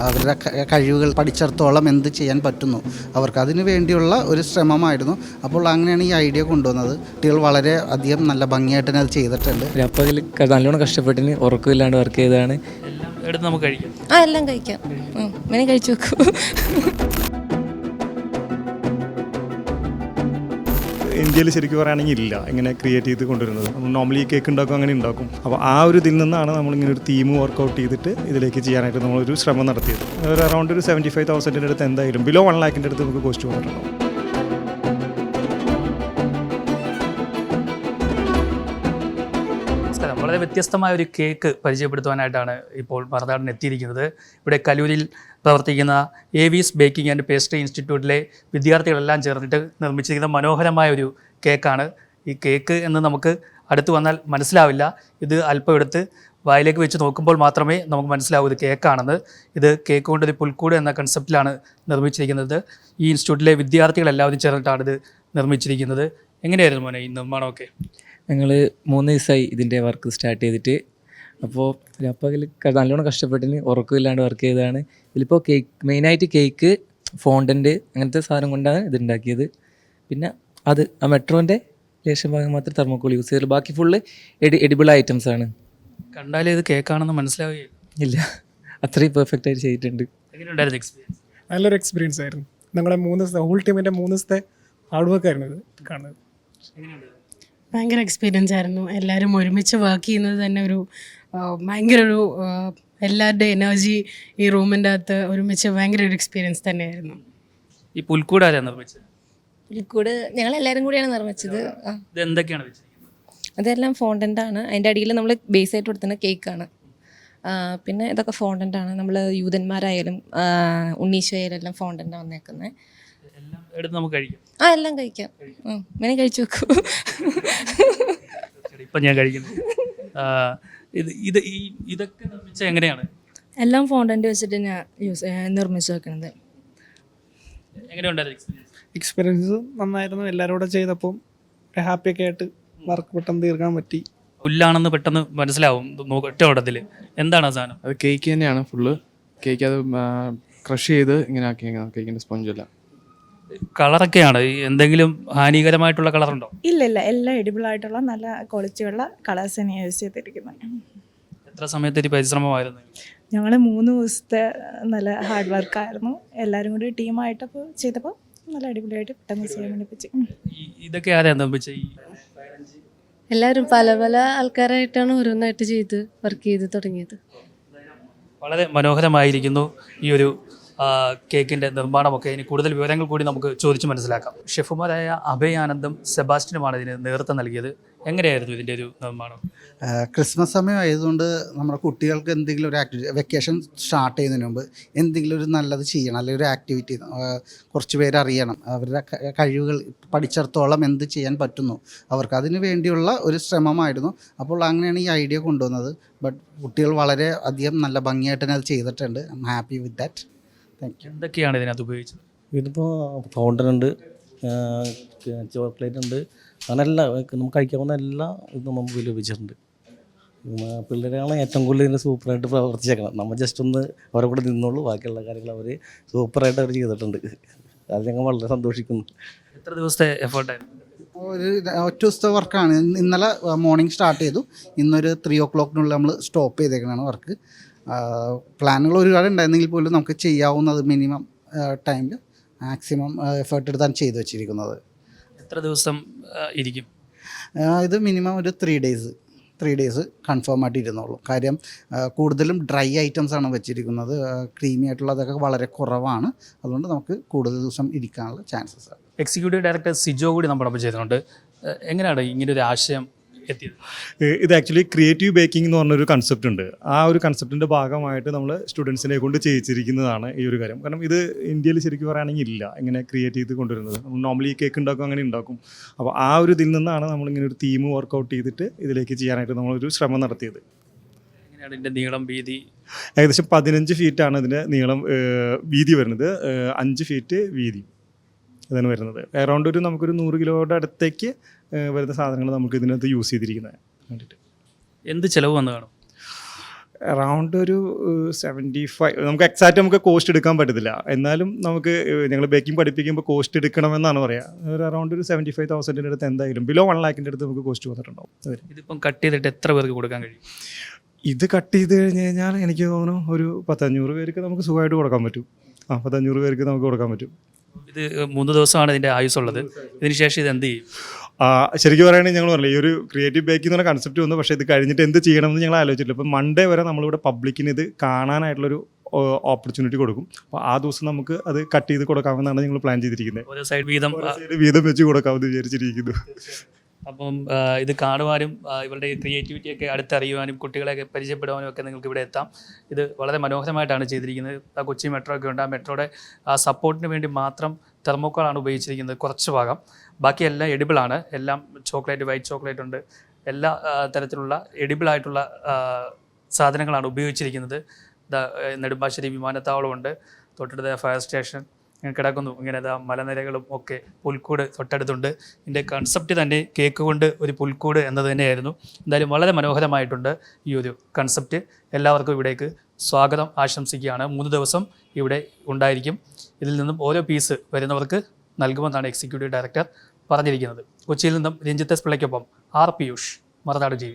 അവരുടെ കഴിവുകൾ പഠിച്ചിടത്തോളം എന്ത് ചെയ്യാൻ പറ്റുന്നു അവർക്ക് അതിനു വേണ്ടിയുള്ള ഒരു ശ്രമമായിരുന്നു. അപ്പോൾ അങ്ങനെയാണ് ഈ ഐഡിയ കൊണ്ടുവന്നത്. കുട്ടികൾ വളരെ അധികം നല്ല ഭംഗിയായിട്ട് തന്നെ അത് ചെയ്തിട്ടുണ്ട്. അപ്പോൾ അതിൽ നല്ലോണം കഷ്ടപ്പെട്ടിന് ഉറക്കമില്ലാണ്ട് വർക്ക് ചെയ്തതാണ്. എല്ലാം എടുത്ത് നമുക്ക് കഴിക്കാം. എല്ലാം കഴിക്കാം. വേണേൽ കഴിച്ചു വെക്കൂ. ഇന്ത്യയിൽ ശരിക്കും പറയുകയാണെങ്കിൽ ഇല്ല ഇങ്ങനെ ക്രിയേറ്റ് ചെയ്ത് കൊണ്ടുവരുന്നത്. നമ്മൾ നോർമലി കേക്ക് ഉണ്ടാക്കും, അങ്ങനെ ഉണ്ടാക്കും. അപ്പോൾ ആ ഒരു ഇതിൽ നിന്നാണ് നമ്മളിങ്ങനെ ഒരു തീം വർക്കൗട്ട് ചെയ്തിട്ട് ഇതിലേക്ക് ചെയ്യാനായിട്ട് നമ്മളൊരു ശ്രമം നടത്തിയത്. ഒരു അറൗണ്ട് ഒരു 75,000 അടുത്ത് എന്തായാലും ബിലോ 1 lakhൻ്റെ അടുത്ത് നമുക്ക് കോസ്റ്റ് വന്നിട്ടുണ്ടാവും. വളരെ വ്യത്യസ്തമായ ഒരു കേക്ക് പരിചയപ്പെടുത്തുവാനായിട്ടാണ് ഇപ്പോൾ മറുനാടൻ എത്തിയിരിക്കുന്നത്. ഇവിടെ കലൂരിൽ പ്രവർത്തിക്കുന്ന ഏവീസ് ബേക്കിംഗ് ആൻഡ് പേസ്ട്രി ഇൻസ്റ്റിറ്റ്യൂട്ടിലെ വിദ്യാർത്ഥികളെല്ലാം ചേർന്നിട്ട് നിർമ്മിച്ചിരിക്കുന്ന മനോഹരമായ ഒരു കേക്കാണ്. ഈ കേക്ക് എന്ന് നമുക്ക് അടുത്ത് വന്നാൽ മനസ്സിലാവില്ല. ഇത് അല്പം എടുത്ത് വായിലേക്ക് വെച്ച് നോക്കുമ്പോൾ മാത്രമേ നമുക്ക് മനസ്സിലാവൂ ഇത് കേക്കാണെന്ന്. ഇത് കേക്ക് കൊണ്ട് ഒരു പുൽക്കൂട് എന്ന കൺസെപ്റ്റിലാണ് നിർമ്മിച്ചിരിക്കുന്നത്. ഈ ഇൻസ്റ്റിറ്റ്യൂട്ടിലെ വിദ്യാർത്ഥികളെല്ലാവരും ചേർന്നിട്ടാണ് ഇത് നിർമ്മിച്ചിരിക്കുന്നത്. എങ്ങനെയായിരുന്നു മോനെ ഈ നിർമ്മാണമൊക്കെ? ഞങ്ങൾ 3 ദിവസമായി ഇതിൻ്റെ വർക്ക് സ്റ്റാർട്ട് ചെയ്തിട്ട്. അപ്പോൾ നല്ലോണം കഷ്ടപ്പെട്ടിന് ഉറക്കമില്ലാണ്ട് വർക്ക് ചെയ്തതാണ്. ഇതിലിപ്പോൾ കേക്ക് മെയിനായിട്ട് കേക്ക്, ഫോണ്ടൻറ്റ് അങ്ങനത്തെ സാധനം കൊണ്ടാണ് ഇത് ഉണ്ടാക്കിയത്. പിന്നെ അത് ആ മെട്രോൻ്റെ ലേശം ഭാഗം മാത്രം തെർമോക്കോൾ യൂസ് ചെയ്തുള്ളൂ. ബാക്കി ഫുള്ള് എഡിബിൾ ഐറ്റംസ് ആണ്. കണ്ടാലേ ഇത് കേക്കാണെന്ന് മനസ്സിലാവുകയില്ല. ഇല്ല, അത്രയും പെർഫെക്റ്റ് ആയിട്ട് ചെയ്തിട്ടുണ്ട്. എങ്ങനെയുണ്ടായിരുന്നു എക്സ്പീരിയൻസ്? നല്ലൊരു എക്സ്പീരിയൻസ് ആയിരുന്നു. ഞങ്ങളെ 3 ദിവസത്തെ ഹോൾ ടീമിൻ്റെ 3 ദിവസത്തെ ഹാർഡ് വർക്ക് ആയിരുന്നു ഇത് കാണുന്നത്. ഭയങ്കര എക്സ്പീരിയൻസ് ആയിരുന്നു. എല്ലാവരും ഒരുമിച്ച് വർക്ക് ചെയ്യുന്നത് തന്നെ ഒരു ഭയങ്കര ഒരു എല്ലാവരുടെ എനർജി ഈ റൂമിൻ്റെ അകത്ത് ഒരുമിച്ച് ഭയങ്കര ഒരു എക്സ്പീരിയൻസ് തന്നെയായിരുന്നു. ഈ പുൽക്കൂട് ആരാണ് നിർമ്മിച്ചത്? പുൽക്കൂട് ഞങ്ങളെല്ലാവരും കൂടിയാണ് നിർമ്മിച്ചത്. ഇത് എന്തൊക്കെയാണ് വെച്ചിരിക്കുന്നത്? അതെല്ലാം ഫോണ്ടൻ്റാണ്. അതിൻ്റെ അടിയിൽ നമ്മൾ ബേസ് ആയിട്ട് കൊടുക്കുന്ന കേക്കാണ്. പിന്നെ ഇതൊക്കെ ഫോണ്ടൻ്റാണ്. നമ്മൾ യൂതന്മാരായാലും ഉണ്ണീശോയാലും എല്ലാം ഫോണ്ടൻ്റാണ് വന്നേക്കുന്നത്. എല്ലാം എടുത്ത് നമുക്ക് കഴിക്കാം. എല്ലാം കഴിക്കാം. വേണേൽ കഴിച്ചു വെക്കൂ. ഇപ്പം ഞാൻ കഴിക്കുന്നു. ഇതൊക്കെ നിർമ്മിച്ച എങ്ങനെയാണ്? എല്ലാം ഫോണ്ടൻ്റ് വെച്ചിട്ട് ഞാൻ നിർമ്മിച്ച് വെക്കുന്നത്. എങ്ങനെയുണ്ടായിരുന്നു എക്സ്പീരിയൻസ്? എക്സ്പീരിയൻസ് നന്നായിരുന്നു. എല്ലാവരും കൂടെ ചെയ്തപ്പം ഹാപ്പിയൊക്കെ ആയിട്ട് വർക്ക് പെട്ടെന്ന് തീർക്കാൻ പറ്റി. പുല്ലാണെന്ന് പെട്ടെന്ന് മനസ്സിലാവും ഒറ്റ ഓട്ടത്തിൽ. എന്താണ് ആ സാധനം? അത് കേക്ക് തന്നെയാണ് ഫുള്ള്. കേക്ക് അത് ക്രഷ് ചെയ്ത് ഇങ്ങനെ ആക്കി കേക്കിൻ്റെ സ്പോഞ്ചെല്ലാം. കളറൊക്കെയാണ് എന്തെങ്കിലും ഹാനികരമായിട്ടുള്ള കളറുണ്ടോ? ഇല്ല, എല്ലാം എഡിബിൾ ആയിട്ടുള്ള നല്ല ക്വാളിറ്റിയുള്ള കളേഴ്സ് തന്നെയാണ് യൂസ് ചെയ്തിരിക്കുന്നത്. എത്ര സമയത്തൊരു പരിശ്രമമായിരുന്നു? ഞങ്ങൾ 3 ദിവസത്തെ നല്ല ഹാർഡ് വർക്കായിരുന്നു. എല്ലാവരും കൂടി ടീമായിട്ടപ്പോൾ ചെയ്തപ്പോൾ നല്ല അടിപൊളിയായിട്ട് പെട്ടെന്ന് ചെയ്യാൻ വേണ്ടി പറ്റി. ഇതൊക്കെ ആരാ നിർമ്മിച്ചത്? എല്ലാവരും പല പല ആൾക്കാരായിട്ടാണ് ഓരോന്നായിട്ട് ചെയ്ത് വർക്ക് ചെയ്ത് തുടങ്ങിയത്. വളരെ മനോഹരമായിരിക്കുന്നു ഈ ഒരു കേക്കിൻ്റെ നിർമ്മാണമൊക്കെ. ഇനി കൂടുതൽ വിവരങ്ങൾ കൂടി നമുക്ക് ചോദിച്ച് മനസ്സിലാക്കാം. ഷെഫുമാരായ അഭയ് ആനന്ദും സെബാസ്റ്റ്യനുമാണ് ഇതിന് നേതൃത്വം നൽകിയത്. എങ്ങനെയായിരുന്നു ഇതിൻ്റെ ഒരു നിർമ്മാണം? ക്രിസ്മസ് സമയം ആയതുകൊണ്ട് നമ്മുടെ കുട്ടികൾക്ക് എന്തെങ്കിലും ഒരു ആക്ടിവിറ്റി, വെക്കേഷൻ സ്റ്റാർട്ട് ചെയ്യുന്നതിന് മുമ്പ് എന്തെങ്കിലും ഒരു നല്ലത് ചെയ്യണം, അല്ലെങ്കിൽ ഒരു ആക്ടിവിറ്റി കുറച്ച് പേര് അറിയണം. അവരുടെ കഴിവുകൾ പഠിച്ചിടത്തോളം എന്ത് ചെയ്യാൻ പറ്റുന്നു അവർക്ക് അതിനു വേണ്ടിയുള്ള ഒരു ശ്രമമായിരുന്നു. അപ്പോൾ അങ്ങനെയാണ് ഈ ഐഡിയ കൊണ്ടുവന്നത്. ബട്ട് കുട്ടികൾ വളരെ അധികം നല്ല ഭംഗിയായിട്ട് തന്നെ അത് ചെയ്തിട്ടുണ്ട്. I am happy with that. എന്തൊക്കെയാണ് ഇതിനകത്ത് ഉപയോഗിച്ചത്? ഇതിപ്പോൾ ഫൗണ്ടൻ ഉണ്ട്, ചോക്ലേറ്റ് ഉണ്ട്, അങ്ങനെ എല്ലാം നമുക്ക് കഴിക്കാവുന്ന എല്ലാ ഇതും നമുക്ക് ഇതിൽ ഉപയോഗിച്ചിട്ടുണ്ട്. പിള്ളേരാണ് ഏറ്റവും കൂടുതൽ ഇതിന് സൂപ്പറായിട്ട് പ്രവർത്തിച്ചേക്കണം. നമ്മൾ ജസ്റ്റ് ഒന്ന് അവരെ കൂടെ നിന്നുള്ളൂ, ബാക്കിയുള്ള കാര്യങ്ങൾ അവർ സൂപ്പറായിട്ട് അവർ ചെയ്തിട്ടുണ്ട്. അത് ഞങ്ങൾ വളരെ സന്തോഷിക്കുന്നു. എത്ര ദിവസത്തെ എഫേർട്ടായിരുന്നു? ഒരു ഒറ്റ ദിവസത്തെ വർക്കാണ്. ഇന്നലെ മോർണിംഗ് സ്റ്റാർട്ട് ചെയ്തു. ഇന്നൊരു 3 o'clock നമ്മൾ സ്റ്റോപ്പ് ചെയ്തേക്കണതാണ് വർക്ക്. പ്ലാനുകൾ ഒരുപാട് ഉണ്ടായിരുന്നെങ്കിൽ പോലും നമുക്ക് ചെയ്യാവുന്നത് മിനിമം ടൈമിൽ മാക്സിമം എഫേർട്ട് എടുത്താണ് ചെയ്തു വെച്ചിരിക്കുന്നത്. എത്ര ദിവസം ഇരിക്കും ഇത്? മിനിമം ഒരു 3 ഡേയ്സ് കൺഫേം ആയിട്ട് ഇരുന്നുള്ളൂ. കാര്യം കൂടുതലും ഡ്രൈ ഐറ്റംസ് ആണ് വെച്ചിരിക്കുന്നത്. ക്രീമി ആയിട്ടുള്ളതൊക്കെ വളരെ കുറവാണ്. അതുകൊണ്ട് നമുക്ക് കൂടുതൽ ദിവസം ഇരിക്കാനുള്ള ചാൻസസ് ആണ്. എക്സിക്യൂട്ടീവ് ഡയറക്ടർ സിജോ കൂടി നമ്മളൊപ്പം ചെയ്തിട്ടുണ്ട്. എങ്ങനെയാണ് ഇങ്ങനൊരു ആശയം എത്തിയത്? ഇത് ആക്ച്വലി ക്രിയേറ്റീവ് ബേക്കിംഗ് എന്ന് പറഞ്ഞൊരു കൺസെപ്റ്റ് ഉണ്ട്. ആ ഒരു കൺസെപ്റ്റിൻ്റെ ഭാഗമായിട്ട് നമ്മൾ സ്റ്റുഡൻസിനെ കൊണ്ട് ചെയ്യിച്ചിരിക്കുന്നതാണ് ഈ ഒരു കാര്യം. കാരണം ഇത് ഇന്ത്യയിൽ ശരിക്കും പറയുകയാണെങ്കിൽ ഇല്ല ഇങ്ങനെ ക്രിയേറ്റ് ചെയ്ത് കൊണ്ടുവരുന്നത്. നമ്മൾ നോർമലി കേക്ക് ഉണ്ടാക്കും, അങ്ങനെ ഉണ്ടാക്കും. അപ്പോൾ ആ ഒരു ഇതിൽ നിന്നാണ് നമ്മളിങ്ങനെ ഒരു തീം വർക്കൗട്ട് ചെയ്തിട്ട് ഇതിലേക്ക് ചെയ്യാനായിട്ട് നമ്മളൊരു ശ്രമം നടത്തിയത്. എങ്ങനെയാണ് ഇതിൻ്റെ നീളം, വീതി? ഏകദേശം 15 ഫീറ്റാണ് ഇതിൻ്റെ നീളം, വീതി വരുന്നത് 5 ഫീറ്റ് വീതി ഇതാണ് വരുന്നത്. അറൗണ്ട് നമുക്കൊരു 100 കിലോയുടെ അടുത്തേക്ക് വരുന്ന സാധനങ്ങൾ നമുക്ക് ഇതിനകത്ത് യൂസ് ചെയ്തിരിക്കുന്നത് വേണ്ടിയിട്ട്. എന്ത് ചിലവ് വന്ന് കാണും? അറൗണ്ട് ഒരു 75, നമുക്ക് എക്സാക്റ്റ് നമുക്ക് കോസ്റ്റ് എടുക്കാൻ പറ്റത്തില്ല, എന്നാലും നമുക്ക് ഞങ്ങൾ ബേക്കിംഗ് പഠിപ്പിക്കുമ്പോൾ കോസ്റ്റ് എടുക്കണമെന്നാണ് പറയുക. ഒരു അറൗണ്ട് ഒരു 75,000 അടുത്ത് എന്തായാലും ബിലോ 1 lakhൻ്റെ അടുത്ത് നമുക്ക് കോസ്റ്റ് വന്നിട്ടുണ്ടാവും. ഇതിപ്പം കട്ട് ചെയ്തിട്ട് എത്ര പേർക്ക് കൊടുക്കാൻ കഴിയും? ഇത് കട്ട് ചെയ്ത് കഴിഞ്ഞ് കഴിഞ്ഞാൽ എനിക്ക് തോന്നുന്നു ഒരു 100-500 പേർക്ക് നമുക്ക് സുഖമായിട്ട് കൊടുക്കാൻ പറ്റും. 100-500 പേർക്ക് നമുക്ക് കൊടുക്കാൻ പറ്റും. ഇത് 3 ദിവസമാണ് ഇതിൻ്റെ ആയുസുള്ളത്. ഇതിന് ശേഷം ഇത് എന്ത് ചെയ്യും? ശരിക്കും പറയുകയാണെങ്കിൽ ഞങ്ങൾ പറഞ്ഞില്ല, ഈ ഒരു ക്രിയേറ്റീവ് ബേക്കിംഗ് എന്ന് പറഞ്ഞ കൺസെപ്റ്റ് വന്നു. പക്ഷേ ഇത് കഴിഞ്ഞിട്ട് എന്ത് ചെയ്യണമെന്ന് ഞങ്ങൾ ആലോചിച്ചിട്ടില്ല. ഇപ്പം മൺഡേ വരെ നമ്മളിവിടെ പബ്ലിക്കിന് ഇത് കാണാനായിട്ടുള്ളൊരു ഓപ്പർച്യൂണിറ്റി കൊടുക്കും. അപ്പോൾ ആ ദിവസം നമുക്ക് അത് കട്ട് ചെയ്ത് കൊടുക്കാമെന്നാണ് ഞങ്ങൾ പ്ലാൻ ചെയ്തിരിക്കുന്നത്. ഓരോ സൈഡ് വീതം വീതം വെച്ച് കൊടുക്കാമെന്ന് വിചാരിച്ചിരിക്കുന്നു. അപ്പം ഇത് കാണുവാനും ഇവരുടെ ക്രിയേറ്റിവിറ്റിയൊക്കെ അടുത്തറിയുവാനും കുട്ടികളെയൊക്കെ പരിചയപ്പെടുവാനും ഒക്കെ നിങ്ങൾക്ക് ഇവിടെ എത്താം. ഇത് വളരെ മനോഹരമായിട്ടാണ് ചെയ്തിരിക്കുന്നത്. ആ കൊച്ചി മെട്രോ ഒക്കെ ഉണ്ട്. ആ മെട്രോയുടെ ആ സപ്പോർട്ടിന് വേണ്ടി മാത്രം തെർമോക്കോളാണ് ഉപയോഗിച്ചിരിക്കുന്നത് കുറച്ച് ഭാഗം. ബാക്കിയെല്ലാം എഡിബിളാണ്. എല്ലാം ചോക്ലേറ്റ്, വൈറ്റ് ചോക്ലേറ്റ് ഉണ്ട്. എല്ലാ തരത്തിലുള്ള എഡിബിളായിട്ടുള്ള സാധനങ്ങളാണ് ഉപയോഗിച്ചിരിക്കുന്നത്. നെടുമ്പാശ്ശേരി വിമാനത്താവളമുണ്ട്, തൊട്ടടുത്ത ഫയർ സ്റ്റേഷൻ കിടക്കുന്നു. ഇങ്ങനെ മലനിരകളും ഒക്കെ, പുൽക്കൂട് തൊട്ടടുത്തുണ്ട്. ഇതിൻ്റെ കൺസെപ്റ്റ് തന്നെ കേക്ക് കൊണ്ട് ഒരു പുൽക്കൂട് എന്നത് തന്നെയായിരുന്നു. എന്തായാലും വളരെ മനോഹരമായിട്ടുണ്ട് ഈ ഒരു കൺസെപ്റ്റ്. എല്ലാവർക്കും ഇവിടേക്ക് സ്വാഗതം ആശംസിക്കുകയാണ്. 3 ദിവസം ഇവിടെ ഉണ്ടായിരിക്കും. ഇതിൽ നിന്നും ഓരോ പീസ് വരുന്നവർക്ക് നൽകുമെന്നാണ് എക്സിക്യൂട്ടീവ് ഡയറക്ടർ പറഞ്ഞിരിക്കുന്നത്. കൊച്ചിയിൽ നിന്നും രഞ്ജിത്ത് എസ് പിള്ളയ്ക്കൊപ്പം ആർ പിയൂഷ്, മറുനാട് TV.